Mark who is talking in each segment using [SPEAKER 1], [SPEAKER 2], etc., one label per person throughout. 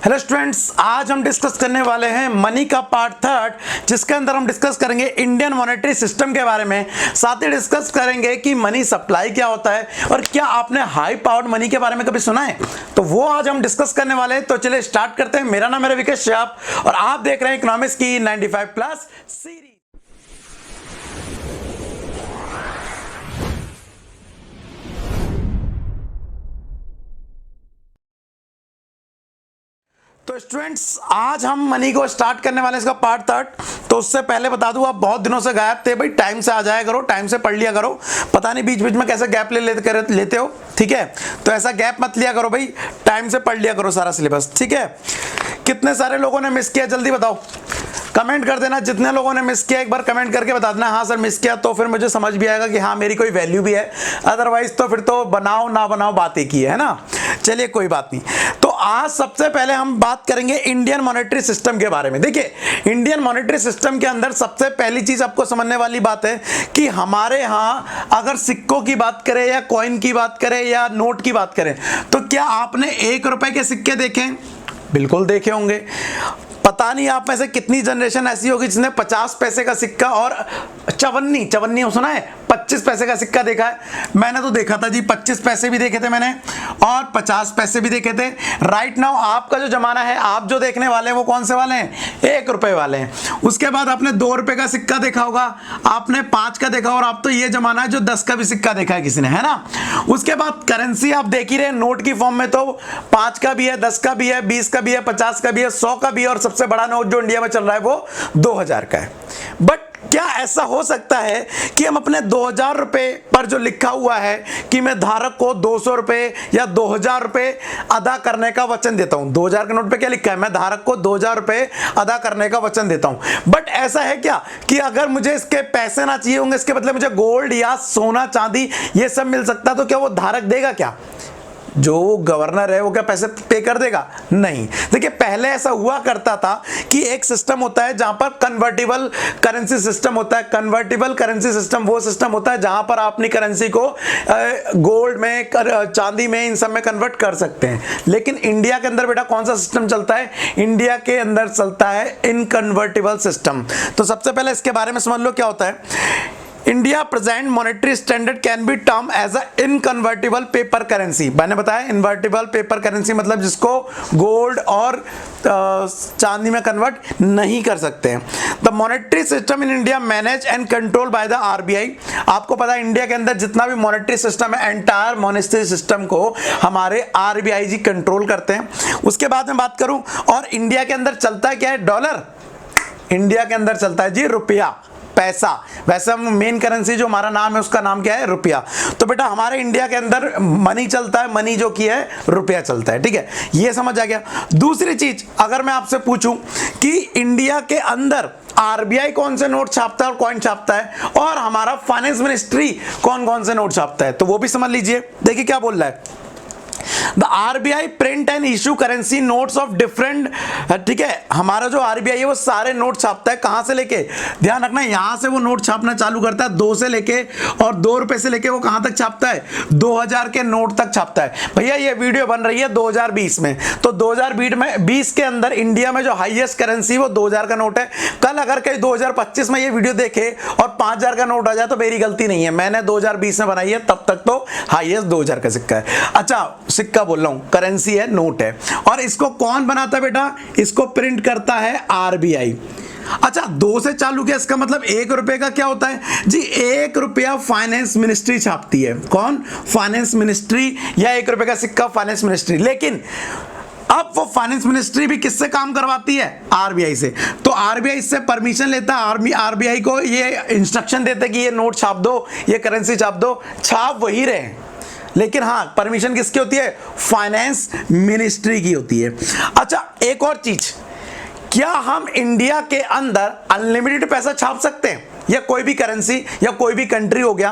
[SPEAKER 1] Hello students, आज हम discuss करने वाले हैं मनी का पार्ट थर्ड, जिसके अंदर हम डिस्कस करेंगे इंडियन मॉनेटरी सिस्टम के बारे में। साथ ही डिस्कस करेंगे कि मनी सप्लाई क्या होता है और क्या आपने हाई पावर्ड मनी के बारे में कभी सुना है, तो वो आज हम डिस्कस करने वाले हैं। तो चलिए स्टार्ट करते हैं। मेरा नाम है विकेश श्याप और आप देख रहे हैं इकोनॉमिक्स की 95+ सीरीज। तो स्टूडेंट्स, आज हम मनी को स्टार्ट करने वाले हैं, इसका पार्ट थर्ड। तो उससे पहले बता दूं, आप बहुत दिनों से गायब थे भाई। टाइम से आ जाया करो, टाइम से पढ़ लिया करो। पता नहीं बीच बीच में कैसे गैप लेते हो, ठीक है? तो ऐसा गैप मत लिया करो भाई, टाइम से पढ़ लिया करो सारा सिलेबस, ठीक है? कितने सारे लोगों ने मिस किया, जल्दी बताओ, कमेंट कर देना। जितने लोगों ने मिस किया एक बार कमेंट करके बता देना हाँ सर मिस किया, तो फिर मुझे समझ भी आएगा कि हाँ मेरी कोई वैल्यू भी है। अदरवाइज तो फिर तो बनाओ ना बनाओ बात एक ही है ना। चलिए कोई बात नहीं। तो आज सबसे पहले हम बात करेंगे इंडियन मॉनेटरी सिस्टम के बारे में। देखिए, इंडियन मॉनेटरी सिस्टम के अंदर सबसे पहली चीज आपको समझने वाली बात है कि हमारे यहाँ अगर सिक्कों की बात करें या कॉइन की बात करें या नोट की बात करें, तो क्या आपने 1 रुपए के सिक्के देखे? बिल्कुल देखे होंगे। पता नहीं आप में से कितनी जनरेशन ऐसी होगी जिसने 50 पैसे का सिक्का और चवन्नी सुना है, 25 पैसे का सिक्का देखा है। मैंने तो देखा था जी, 25 पैसे भी देखे थे मैंने और 50 पैसे भी देखे थे। राइट नाउ आपका जो जमाना है, आप जो देखने वाले हैं वो कौन से वाले हैं? 1 रुपए वाले हैं। उसके बाद आपने 2 रुपए का सिक्का देखा होगा, आपने 5 का देखा, और आप तो ये जमाना है जो 10 का भी सिक्का देखा है किसी ने, है ना? उसके बाद करेंसी आप देख ही रहे, नोट की फॉर्म में तो 5 का भी है, 10 का भी है, 20 का भी है, 50 का भी है, 100 का भी है, और सबसे बड़ा नोट जो इंडिया में चल रहा है वो 2000 का है। बट क्या ऐसा हो सकता है कि हम अपने 2000 रुपए पर जो लिखा हुआ है कि मैं धारक को 200 रुपए या 2000 रुपए अदा करने का वचन देता हूं? 2000 के नोट पे क्या लिखा है? मैं धारक को 2000 रुपए अदा करने का वचन देता हूं। बट ऐसा है क्या कि अगर मुझे इसके पैसे ना चाहिए होंगे, इसके बदले मुझे गोल्ड या सोना चांदी ये सब मिल सकता है, तो क्या वो धारक देगा? क्या जो गवर्नर है वो क्या पैसे पे कर देगा? नहीं। देखिए, पहले ऐसा हुआ करता था कि एक सिस्टम होता है जहां पर कन्वर्टिबल करेंसी सिस्टम होता है। कन्वर्टिबल करेंसी सिस्टम वो सिस्टम होता है जहां पर आप अपनी करेंसी को गोल्ड में, चांदी में, इन सब में कन्वर्ट कर सकते हैं। लेकिन इंडिया के अंदर बेटा कौन सा सिस्टम चलता है? इंडिया के अंदर चलता है इनकन्वर्टिबल सिस्टम। तो सबसे पहले इसके बारे में समझ लो क्या होता है। India present monetary standard can be term as a inconvertible paper currency. मैंने बताया इनवर्टिबल पेपर करेंसी मतलब जिसको गोल्ड और चांदी में कन्वर्ट नहीं कर सकते हैं। The monetary system in India manage and control by the RBI. आपको पता है इंडिया के अंदर जितना भी मॉनेटरी सिस्टम है, एंटायर मॉनेटरी सिस्टम को हमारे आरबीआई जी कंट्रोल करते हैं। उसके बाद में बात करूं, और इंडिया के अंदर चलता है क्या है? डॉलर। इंडिया के अंदर चलता है जी रुपया, पैसा। वैसे हम मेन करेंसी जो हमारा नाम है उसका नाम क्या है? रुपया। तो बेटा हमारे इंडिया के अंदर मनी चलता है, मनी जो की है रुपया चलता है, ठीक है? ये समझ आ गया। दूसरी चीज, अगर मैं आपसे पूछूं कि इंडिया के अंदर आरबीआई कौन से नोट छापता है और कॉइन छापता है, और हमारा फाइनेंस मिनिस्ट्री कौन कौन से नोट छापता है, तो वो भी समझ लीजिए। देखिए क्या बोल रहा है, the RBI print and issue currency notes of different, ठीक है? हमारा जो आरबीआई है वो सारे नोट छापता है। कहां से लेके? ध्यान रखना, यहां से वो नोट छापना चालू करता है 2 से लेके, और 2 रुपए से लेके वो कहां तक छापता है? 2000 के नोट तक छापता है। भैया ये वीडियो बन रही है 2020 में, तो 2020 के अंदर इंडिया में जो हाईएस्ट करेंसी वो 2000 का नोट है। कल अगर कहीं 2025 में ये वीडियो देखे और 5000 का नोट आ जाए तो मेरी गलती नहीं है, मैंने 2020 में बनाई है, तब तक तो हाईएस्ट 2000 का सिक्का है। अच्छा, सिक्का बोल रहा हूं, करेंसी है, नोट है। और इसको कौन बनाता है बेटा? इसको प्रिंट करता है आरबीआई। अच्छा, 2 से चालू किया, इसका मतलब 1 रुपए का क्या होता है जी? 1 रुपया फाइनेंस मिनिस्ट्री छापती है। कौन? फाइनेंस मिनिस्ट्री, या 1 रुपए का सिक्का फाइनेंस मिनिस्ट्री। लेकिन अब वो फाइनेंस मिनिस्ट्री भी किससे काम करवाती है? आरबीआई से। तो आरबीआई इससे परमिशन लेता है, आरबीआई को ये इंस्ट्रक्शन देता है कि ये नोट छाप दो, ये करेंसी छाप दो। छाप वही रहे, लेकिन हाँ परमिशन किसकी होती है? फाइनेंस मिनिस्ट्री की होती है। अच्छा, एक और चीज, क्या हम इंडिया के अंदर अनलिमिटेड पैसा छाप सकते हैं? या कोई भी करेंसी या कोई भी कंट्री हो गया,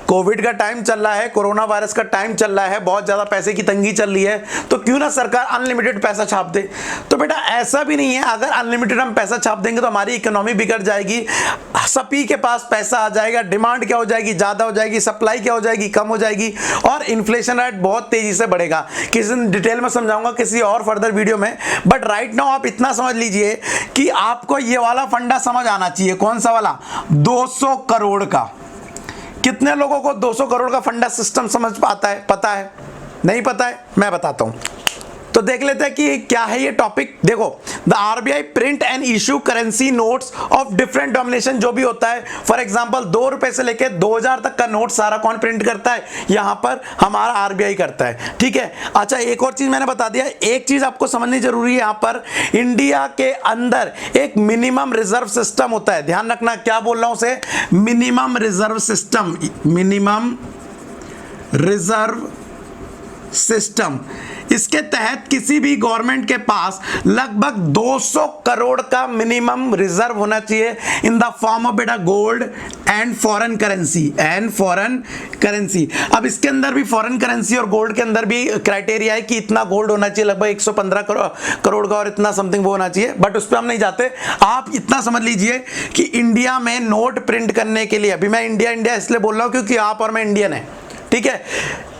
[SPEAKER 1] कोविड का टाइम चल रहा है, कोरोना वायरस का टाइम चल रहा है, बहुत ज्यादा पैसे की तंगी चल रही है, तो क्यों ना सरकार अनलिमिटेड पैसा छाप दे। तो बेटा ऐसा भी नहीं है, अगर अनलिमिटेड हम पैसा छाप देंगे तो हमारी इकोनॉमी बिगड़ जाएगी, सभी के पास पैसा आ जाएगा, डिमांड क्या हो जाएगी, ज्यादा हो जाएगी, सप्लाई क्या हो जाएगी, कम हो जाएगी, और इन्फ्लेशन रेट बहुत तेजी से बढ़ेगा। किसी दिन डिटेल में समझाऊंगा किसी और फर्दर वीडियो में, बट राइट नाउ आप इतना समझ लीजिए कि आपको ये वाला फंडा समझ आना चाहिए। कौन सा वाला? 200 करोड़ का। कितने लोगों को 200 करोड़ का फंडा सिस्टम समझ पाता है? पता है? नहीं पता है? मैं बताता हूं। तो देख लेते हैं कि क्या है ये टॉपिक। देखो, the RBI print and issue currency notes of different domination, जो भी होता है, फॉर एग्जांपल 2 रुपए से लेके 2000 तक का नोट सारा कौन प्रिंट करता है? यहां पर हमारा आरबीआई करता है, ठीक है। अच्छा, एक और चीज मैंने बता दिया, एक चीज आपको समझनी जरूरी है, यहां पर इंडिया के अंदर एक मिनिमम रिजर्व सिस्टम होता है, ध्यान रखना क्या बोल रहा हूं उसे, minimum reserve system, minimum reserve system. इसके तहत किसी भी गवर्नमेंट के पास लगभग 200 करोड़ का मिनिमम रिजर्व होना चाहिए इन द फॉर्म ऑफ बेटा गोल्ड एंड फॉरेन करेंसी, अब इसके अंदर भी फॉरेन करेंसी और गोल्ड के अंदर भी क्राइटेरिया है कि इतना गोल्ड होना चाहिए, लगभग 115 करोड़ का, और इतना समथिंग वो होना चाहिए, बट उस पर हम नहीं जाते। आप इतना समझ लीजिए कि इंडिया में नोट प्रिंट करने के लिए, अभी मैं इंडिया इसलिए बोल रहा हूं क्योंकि आप और मैं इंडियन है, ठीक है।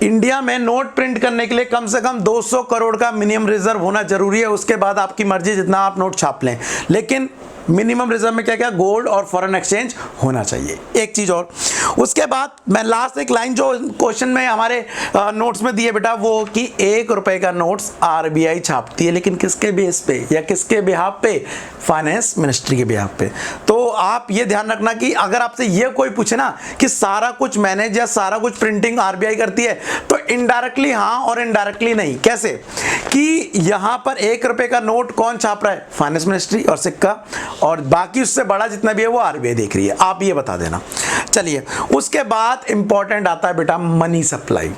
[SPEAKER 1] इंडिया में नोट प्रिंट करने के लिए कम से कम 200 करोड़ का मिनिमम रिजर्व होना जरूरी है। उसके बाद आपकी मर्जी जितना आप नोट छाप लें, लेकिन मिनिमम रिजर्व में क्या क्या, गोल्ड और फॉरेन एक्सचेंज होना चाहिए। एक चीज और, उसके बाद मैं लास्ट एक लाइन जो क्वेश्चन में हमारे नोट्स में दिए बेटा, वो कि 1 रुपए का नोट्स आरबीआई छापती है, लेकिन किसके बेस पे या किसके बिहाफ पे? फाइनेंस मिनिस्ट्री के बिहाफ पे। तो आप ये ध्यान रखना कि अगर आपसे ये कोई पूछे ना कि सारा कुछ मैनेज या सारा कुछ प्रिंटिंग आरबीआई करती है, तो इनडायरेक्टली हाँ और इनडायरेक्टली नहीं। कैसे? कि यहां पर 1 रुपए का नोट कौन छाप रहा है? फाइनेंस मिनिस्ट्री और सिक्का, और बाकी उससे बड़ा जितना भी है वो आरबीआई देख रही है। आप ये बता देना। चलिए, उसके बाद इंपॉर्टेंट आता है बेटा मनी सप्लाई।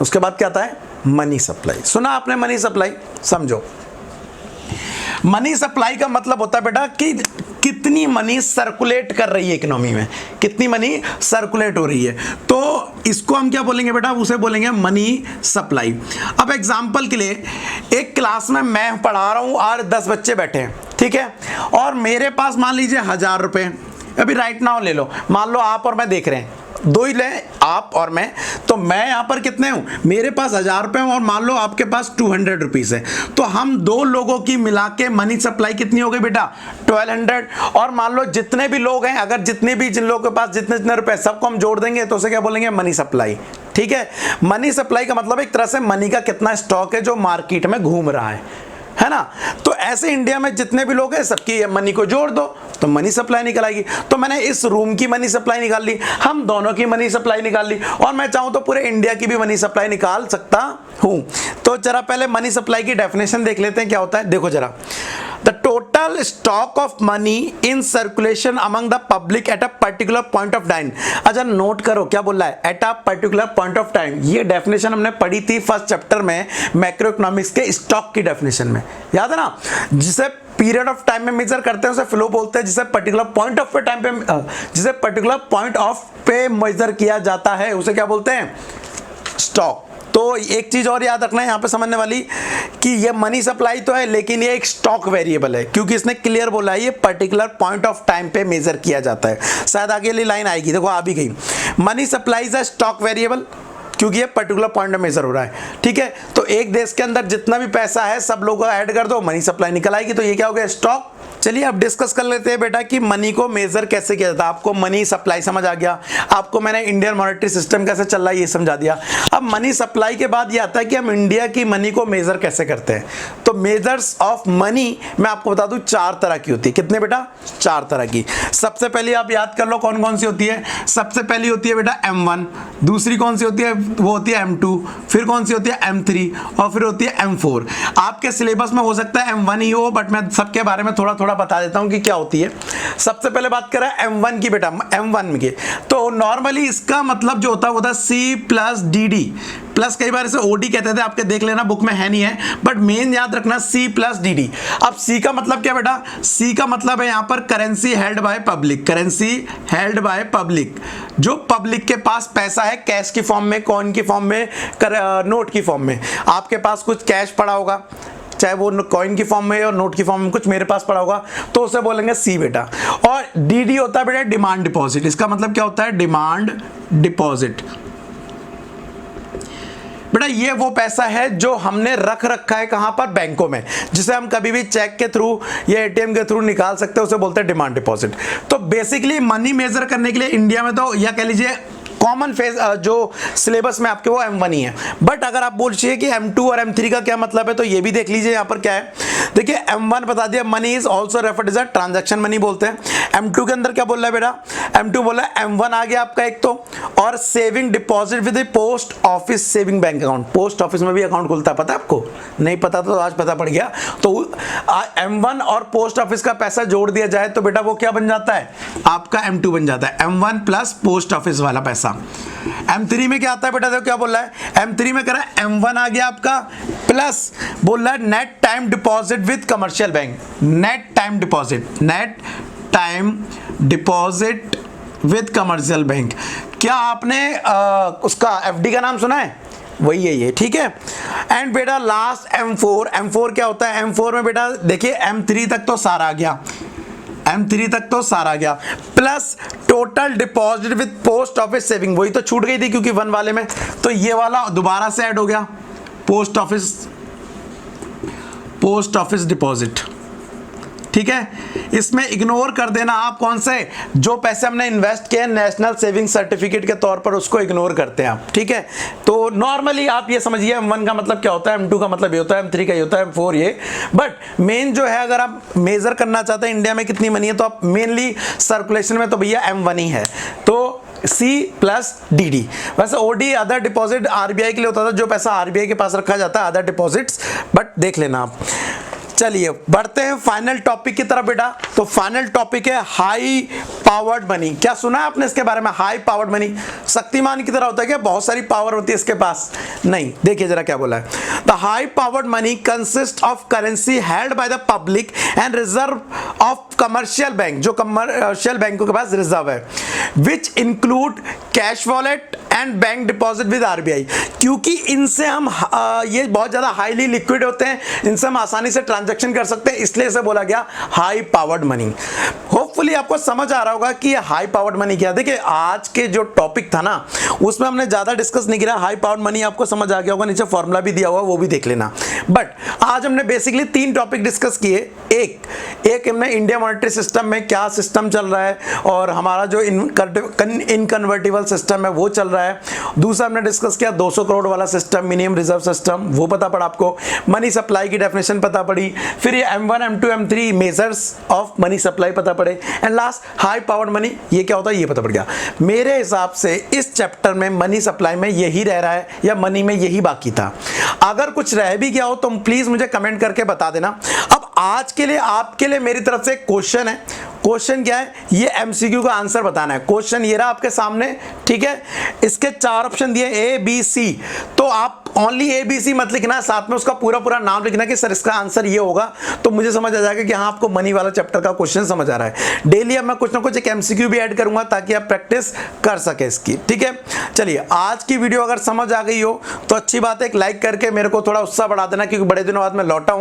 [SPEAKER 1] उसके बाद क्या आता है? Money supply. सुना आपने मनी सप्लाई? समझो, मनी सप्लाई का मतलब होता है बेटा कि कितनी मनी सर्कुलेट कर रही है इकोनॉमी में, कितनी मनी सर्कुलेट हो रही है। तो इसको हम क्या बोलेंगे बेटा? उसे बोलेंगे मनी सप्लाई। अब एग्जांपल के लिए, एक क्लास में मैं पढ़ा रहा हूं और 10 बच्चे बैठे हैं, ठीक है, और मेरे पास मान लीजिए 1000 रुपए। अभी राइट नाउ ले लो, मान लो आप और मैं देख रहे हैं, दो ही लें, आप और मैं, तो मैं यहां पर कितने हूं? मेरे पास 1000 रुपए और मान लो आपके पास 200 रुपीज है, तो हम दो लोगों की मिला के मनी सप्लाई कितनी हो गई बेटा? 1200। और मान लो जितने भी लोग हैं, अगर जिन लोगों के पास जितने रुपए सबको हम जोड़ देंगे तो उसे क्या बोलेंगे? मनी सप्लाई, ठीक है। मनी सप्लाई का मतलब एक तरह से मनी का कितना स्टॉक है जो मार्केट में घूम रहा है ना। तो ऐसे इंडिया में जितने भी लोग हैं सबकी मनी को जोड़ दो तो मनी सप्लाई निकल आएगी। तो मैंने इस रूम की मनी सप्लाई निकाल ली, हम दोनों की मनी सप्लाई निकाल ली, और मैं चाहूं तो पूरे इंडिया की भी मनी सप्लाई निकाल सकता हूं। तो जरा पहले मनी सप्लाई की डेफिनेशन देख लेते हैं क्या होता है। देखो जरा, the total stock of money in circulation among the public at a particular point of time. अच्छा नोट करो क्या बोल रहा है? At a particular point of time. ये डेफिनेशन हमने पढ़ी थी फर्स्ट चैप्टर में मैक्रो इकोनॉमिक्स के स्टॉक की डेफिनेशन में, याद है ना। जिसे पीरियड ऑफ टाइम में मेजर करते हैं उसे फ्लो बोलते हैं, जिसे पर्टिकुलर पॉइंट ऑफ टाइम पे जिसे पर्टिकुलर पॉइंट ऑफ पे मेजर किया जाता है उसे क्या बोलते हैं? स्टॉक। तो एक चीज और याद रखना है यहां पे समझने वाली कि ये मनी सप्लाई तो है लेकिन ये एक स्टॉक वेरिएबल है, क्योंकि इसने क्लियर बोला है ये पर्टिकुलर पॉइंट ऑफ टाइम पे मेजर किया जाता है। शायद आगे वाली लाइन आएगी, देखो आ भी गई। Money supply is a stock variable, क्योंकि ये पर्टिकुलर पॉइंट में मेजर हो रहा है, ठीक है। तो एक देश के अंदर जितना भी पैसा है सब लोगों को ऐड कर दो, मनी सप्लाई निकल आएगी। तो ये क्या हो गया? स्टॉक। चलिए अब डिस्कस कर लेते हैं बेटा कि मनी को मेजर कैसे किया जाता है। आपको मनी सप्लाई समझ आ गया, आपको मैंने इंडियन मॉनेटरी सिस्टम कैसे चल रहा है ये समझा दिया। अब मनी सप्लाई के बाद ये आता है कि हम इंडिया की मनी को मेजर कैसे करते हैं। तो मेजर्स ऑफ मनी मैं आपको बता दूं 4 तरह की होती है। कितने बेटा? 4 तरह की। सबसे पहले आप याद कर लो कौन कौन सी होती है। सबसे पहली होती है बेटा M1, दूसरी कौन सी होती है? वो होती है M2, फिर कौन सी होती है? M3, और फिर होती है M4। आपके सिलेबस में हो सकता है M1 ही हो, बट मैं सबके बारे में थोड़ा थोड़ा थोड़ा बता देता हूं कि क्या होती है। सबसे पहले बात करें M1 की बेटा, M1 की, तो नॉर्मली इसका मतलब जो होता है वो था C प्लस DD प्लस, कई बार इसे OD कहते थे, आपके देख लेना बुक में है नहीं है, बट मेन याद रखना C प्लस DD। अब C का मतलब क्या बेटा, C का मतलब है यहां पर currency held by public, currency held by public, जो पब्लिक के पास पैसा है कैश की फॉर्म में, कॉइन की फॉर्म में, नोट की फॉर्म में। आपके पास कुछ कैश पड़ा होगा, चाहे वो कॉइन की फॉर्म में और नोट की फॉर्म में, कुछ मेरे पास पड़ा होगा, तो उसे बोलेंगे सी बेटा। और डीडी होता है बेटा डिमांड डिपॉजिट, इसका मतलब क्या होता है, डिमांड डिपॉजिट। बेटा ये वो पैसा है जो हमने रख रखा है कहां पर, बैंकों में, जिसे हम कभी भी चेक के थ्रू या एटीएम के थ्रू निकाल सकते हैं, उसे बोलते हैं डिमांड डिपॉजिट। तो बेसिकली मनी मेजर करने के लिए इंडिया में तो, या कह लीजिए कॉमन फेज जो सिलेबस में आपके वो M1 ही है। बट अगर आप बोलिए कि M2 और M3 का क्या मतलब है, तो ये भी देख लीजिए यहां पर क्या है। देखिए M1 बता दिया, money is also referred as a transaction money बोलते हैं। M2 के अंदर क्या बोल रहा है बेटा, M2 बोला है M1 आ गया आपका एक तो, और saving deposit with post office saving bank account. Post office में भी अकाउंट खुलता है, पता है आपको, नहीं पता तो आज पता पड़ गया। तो M1 और पोस्ट ऑफिस का पैसा जोड़ दिया जाए तो बेटा वो क्या बन जाता है, आपका M2 बन जाता है, M1 प्लस पोस्ट ऑफिस वाला पैसा। M3 में क्या आता है बेटा, देखो क्या बोल रहा है, M3 में कह रहा है M1 आ गया आपका, प्लस बोल रहा है net time deposit with commercial bank, net time deposit, net time deposit with commercial bank. क्या आपने उसका FD का नाम सुना है, वही है ये, ठीक है। एंड बेटा लास्ट M4 क्या होता है, M4 में बेटा देखिए M3 तक तो सारा आ गया, M3 तक तो सारा गया, plus total deposit with post office saving, वही तो छूट गई थी क्योंकि 1 वाले में, तो ये वाला दोबारा से ऐड हो गया, पोस्ट ऑफिस डिपॉजिट, ठीक है। इसमें इग्नोर कर देना आप कौन से, जो पैसे हमने इन्वेस्ट किए नेशनल सेविंग सर्टिफिकेट के तौर पर, उसको इग्नोर करते हैं आप, ठीक है। तो नॉर्मली आप ये समझिए M1 का मतलब क्या होता है, M2 का मतलब ये होता है, M3 का ये होता है, M4 ये। बट मेन जो है, अगर आप मेजर करना चाहते हैं इंडिया में कितनी मनी है, तो आप मेनली सर्कुलेशन में तो भैया M1 ही है, तो C प्लस DD। वैसे OD अदर डिपॉजिट RBI के लिए होता था, जो पैसा RBI के पास रखा जाता है, अदर डिपॉजिट्स, बट देख लेना आप। चलिए बढ़ते हैं फाइनल टॉपिक की तरफ बेटा। तो फाइनल टॉपिक है हाई पावर्ड मनी। क्या सुना है आपने इसके बारे में, हाई पावर्ड मनी? शक्तिमान की तरह होता है क्या, बहुत सारी पावर होती है इसके पास? नहीं, देखिए जरा क्या बोला है। The high powered money consist of currency held by the public and reserve of commercial bank, जो कमर्शियल बैंकों के पास रिजर्व है, which include cash wallet and bank deposit with RBI। क्योंकि इनसे हम ये बहुत ज्यादा हाईली लिक्विड होते हैं, इनसे हम आसानी से ट्रांजैक्शन कर सकते हैं, इसलिए इसे बोला गया हाई पावर्ड मनी। होपफुली आपको समझ आ रहा होगा कि हाई पावर्ड मनी क्या है। देखिए आज के जो टॉपिक था ना, उसमें हमने ज्यादा डिस्कस नहीं किया। हाई पावर्ड मनी आपको समझ आ गया होगा, नीचे फॉर्मूला भी दिया हुआ, वो भी देख लेना। बट आज हमने बेसिकली 3 टॉपिक डिस्कस किए। एक हमने इंडिया मॉनेटरी सिस्टम में क्या सिस्टम चल रहा है, और हमारा जो इनकन्वर्टिबल सिस्टम है वो चल रहा है। दूसरा हमने डिस्कस किया 200 करोड़ वाला सिस्टम, मिनिमम रिजर्व सिस्टम, वो पता पड़ा आपको। मनी सप्लाई की डेफिनेशन पता पड़ी। फिर ये M1 M2 M3 measures of money supply पता पड़े, and last high powered money, ये क्या होता है ये पता पड़ गया। मेरे हिसाब से इस चैप्टर में मनी सप्लाई में यही रह रहा है, या मनी में यही बाकी था। अगर कुछ रह भी गया हो तो प्लीज मुझे कमेंट करके बता देना। अब आज के लिए आपके लिए मेरी तरफ से एक क्वेश्चन है। क्वेश्चन क्या है, ये MCQ का आंसर बताना है। क्वेश्चन ये रहा आपके सामने, ठीक है। इसके 4 ऑप्शन दिए A B C, तो आप ओनली ABC मत लिखना, साथ में उसका पूरा नाम लिखना कि सर इसका आंसर ये होगा, तो मुझे समझ आ जाएगा कि हाँ आपको मनी वाला चैप्टर का क्वेश्चन समझ आ रहा है। डेली अब मैं कुछ ना कुछ एक MCQ भी ऐड करूंगा ताकि आप प्रैक्टिस कर सके इसकी, ठीक है। चलिए आज की वीडियो अगर समझ आ गई हो तो अच्छी बात है, एक लाइक करके मेरे को थोड़ा उत्साह बढ़ा देना, क्योंकि बड़े दिनों बाद मैं लौटा हूं।